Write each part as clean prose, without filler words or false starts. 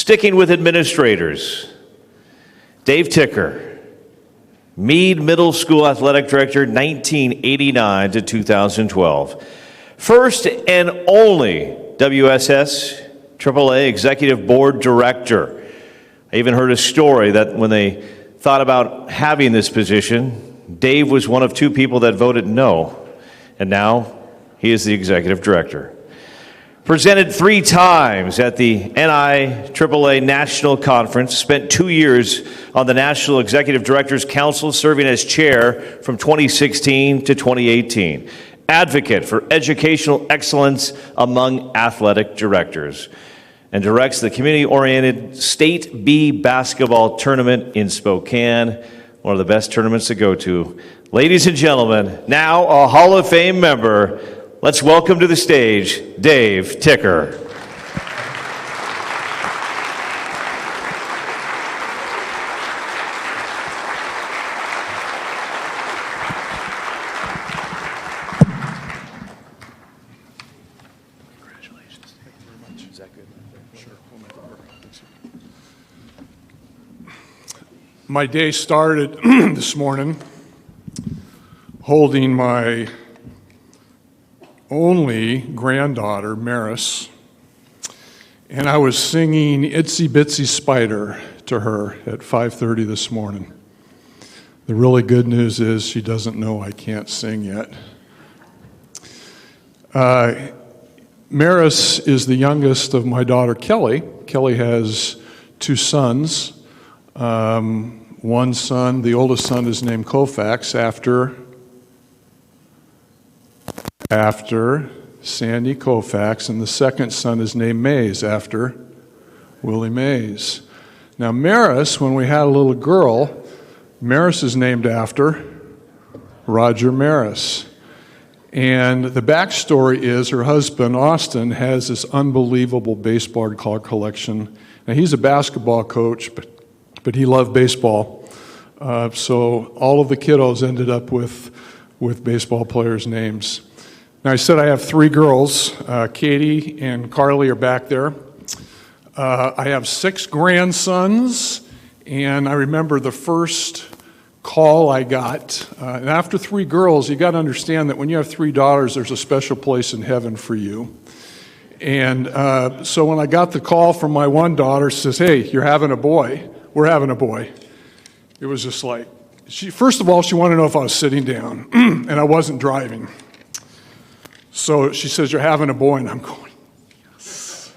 Sticking with administrators, Dave Tikker, Meade Middle School Athletic Director, 1989 to 2012. First and only WSS AAA Executive Board Director. I even heard a story that when they thought about having this position, Dave was one of two people that voted no, and now he is the Executive Director. Presented 3 times at the NIAAA National Conference, spent 2 years on the National Executive Directors Council, serving as chair from 2016 to 2018. Advocate for educational excellence among athletic directors, and directs the community-oriented State B basketball tournament in Spokane, one of the best tournaments to go to. Ladies and gentlemen, now a Hall of Fame member, let's welcome to the stage Dave Tikker. Congratulations. Thank you very much. Is that good? Sure. We'll make it work. My day started this morning holding my only granddaughter, Maris, and I was singing Itsy Bitsy Spider to her at 5:30 this morning. The really good news is she doesn't know I can't sing yet. Maris is the youngest of my daughter, Kelly. Kelly has 2 sons. One son, the oldest son, is named Koufax after Sandy Koufax, and the second son is named Mays after Willie Mays. Now Maris, when we had a little girl, Maris is named after Roger Maris. And the backstory is her husband, Austin, has this unbelievable baseball card collection. Now he's a basketball coach, but he loved baseball. So all of the kiddos ended up with baseball players' names. Now, I said I have 3 girls. Katie and Carly are back there. I have 6 grandsons, and I remember the first call I got. And after 3 girls, you got to understand that when you have 3 daughters, there's a special place in heaven for you. And so when I got the call from my one daughter, says, "Hey, you're having a boy. We're having a boy." It was just like, first of all, she wanted to know if I was sitting down, and I wasn't driving. So she says, "You're having a boy," and I'm going, yes.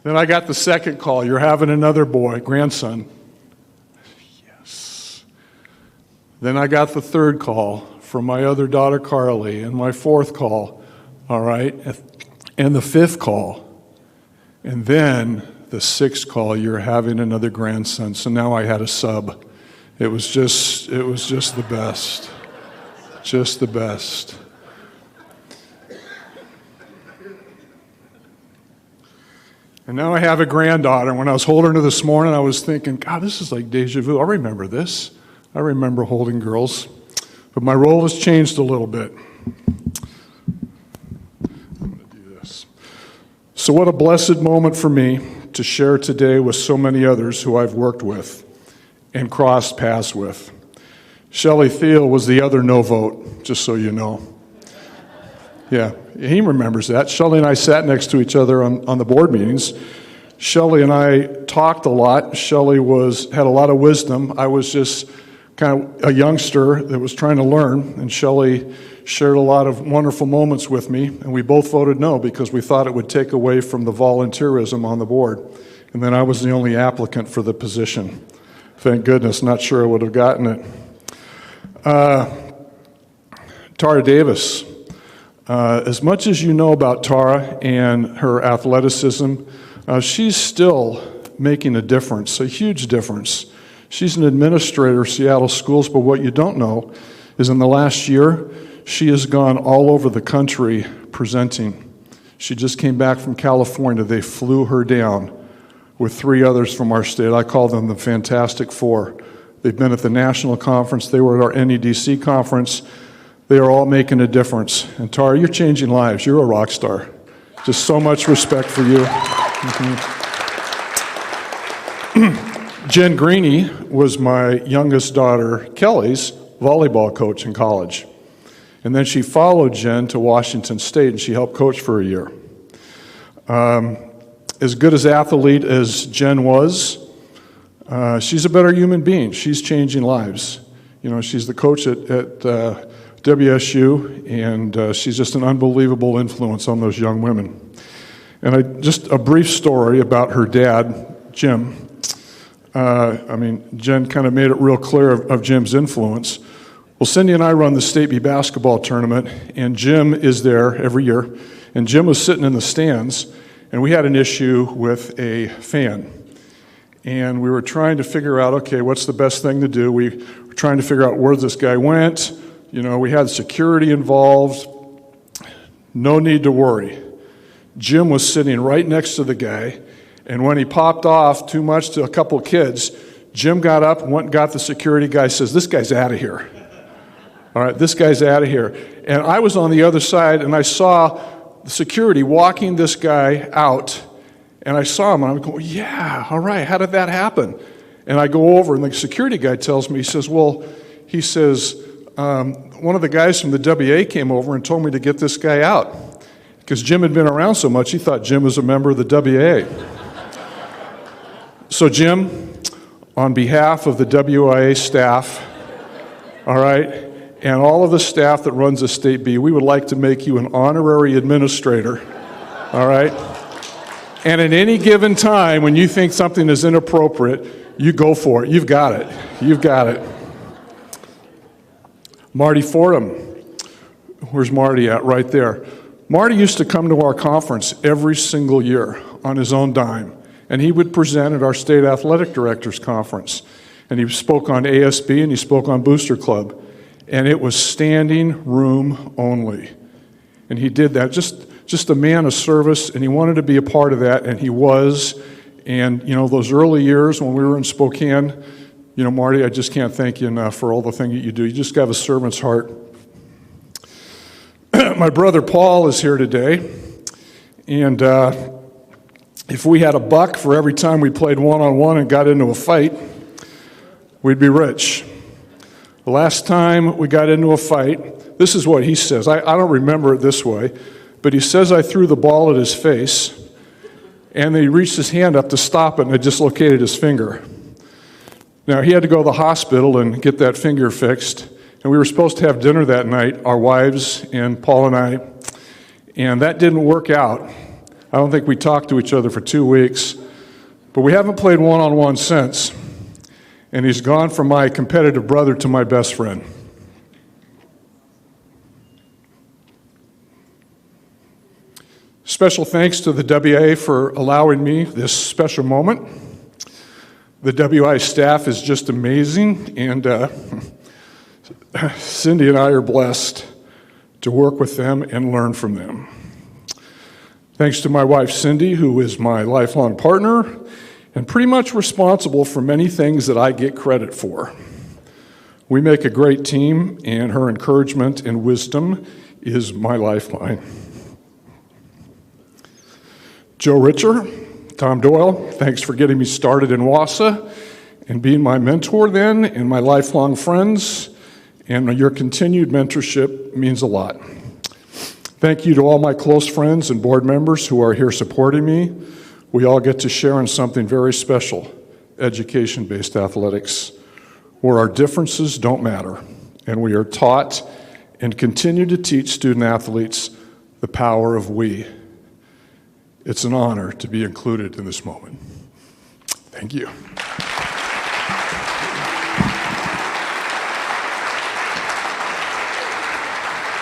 Then I got the second call, "You're having another boy, grandson." Yes. Then I got the third call from my other daughter, Carly, and my 4th call, all right, and the 5th call. And then the 6th call, "You're having another grandson." So now I had a sub. It was just the best. Just the best. And now I have a granddaughter. When I was holding her this morning, I was thinking, God, this is like deja vu. I remember this. I remember holding girls. But my role has changed a little bit. I'm going to do this. So what a blessed moment for me to share today with so many others who I've worked with and crossed paths with. Shelley Thiel was the other no vote, just so you know. Yeah, he remembers that. Shelley and I sat next to each other on the board meetings. Shelley and I talked a lot. Shelley had a lot of wisdom. I was just kind of a youngster that was trying to learn, and Shelley shared a lot of wonderful moments with me, and we both voted no because we thought it would take away from the volunteerism on the board. And then I was the only applicant for the position. Thank goodness, not sure I would have gotten it. Tara Davis. As much as you know about Tara and her athleticism, she's still making a difference, a huge difference. She's an administrator of Seattle schools, but what you don't know is in the last year, she has gone all over the country presenting. She just came back from California. They flew her down with 3 others from our state. I call them the Fantastic Four. They've been at the national conference. They were at our NEDC conference. They are all making a difference. And Tara, you're changing lives. You're a rock star. Just so much respect for you. Mm-hmm. Jen Greeny was my youngest daughter, Kelly's, volleyball coach in college. And then she followed Jen to Washington State, and she helped coach for a year. As good as athlete as Jen was, she's a better human being. She's changing lives. You know, she's the coach at WSU, and she's just an unbelievable influence on those young women. And just a brief story about her dad, Jim. Jen kind of made it real clear of Jim's influence. Well, Cindy and I run the State B basketball tournament, and Jim is there every year. And Jim was sitting in the stands, and we had an issue with a fan. And we were trying to figure out, okay, what's the best thing to do? We were trying to figure out where this guy went. You know, we had security involved. No need to worry. Jim was sitting right next to the guy, and when he popped off too much to a couple of kids, Jim got up, went and got the security guy, says, "This guy's out of here. All right, this guy's out of here." And I was on the other side, and I saw the security walking this guy out, and I saw him, and I'm going, yeah, all right, how did that happen? And I go over, and the security guy tells me, he says, one of the guys from the WA came over and told me to get this guy out, because Jim had been around so much, he thought Jim was a member of the WIAA. So Jim, on behalf of the WIAA staff, all right, and all of the staff that runs the State B, we would like to make you an honorary administrator, all right? And at any given time, when you think something is inappropriate, you go for it. You've got it. You've got it. Marty Fordham. Where's Marty at? Right there. Marty used to come to our conference every single year on his own dime, and he would present at our state athletic directors conference. And he spoke on ASB, and he spoke on Booster Club. And it was standing room only. And he did that, just a man of service, and he wanted to be a part of that, and he was. And, you know, those early years when we were in Spokane, you know, Marty, I just can't thank you enough for all the things that you do. You just have a servant's heart. My brother Paul is here today, and if we had $1 for every time we played one-on-one and got into a fight, we'd be rich. The last time we got into a fight, this is what he says. I don't remember it this way, but he says I threw the ball at his face, and he reached his hand up to stop it, and it dislocated his finger. Now, he had to go to the hospital and get that finger fixed, and we were supposed to have dinner that night, our wives and Paul and I, and that didn't work out. I don't think we talked to each other for 2 weeks, but we haven't played one-on-one since. And he's gone from my competitive brother to my best friend. Special thanks to the WIAA for allowing me this special moment. The WIAA staff is just amazing, and Cindy and I are blessed to work with them and learn from them. Thanks to my wife, Cindy, who is my lifelong partner, and pretty much responsible for many things that I get credit for. We make a great team, and her encouragement and wisdom is my lifeline. Joe Richer, Tom Doyle, thanks for getting me started in WIAA and being my mentor then, and my lifelong friends, and your continued mentorship means a lot. Thank you to all my close friends and board members who are here supporting me. We all get to share in something very special, education-based athletics, where our differences don't matter, and we are taught and continue to teach student athletes the power of we. It's an honor to be included in this moment. Thank you.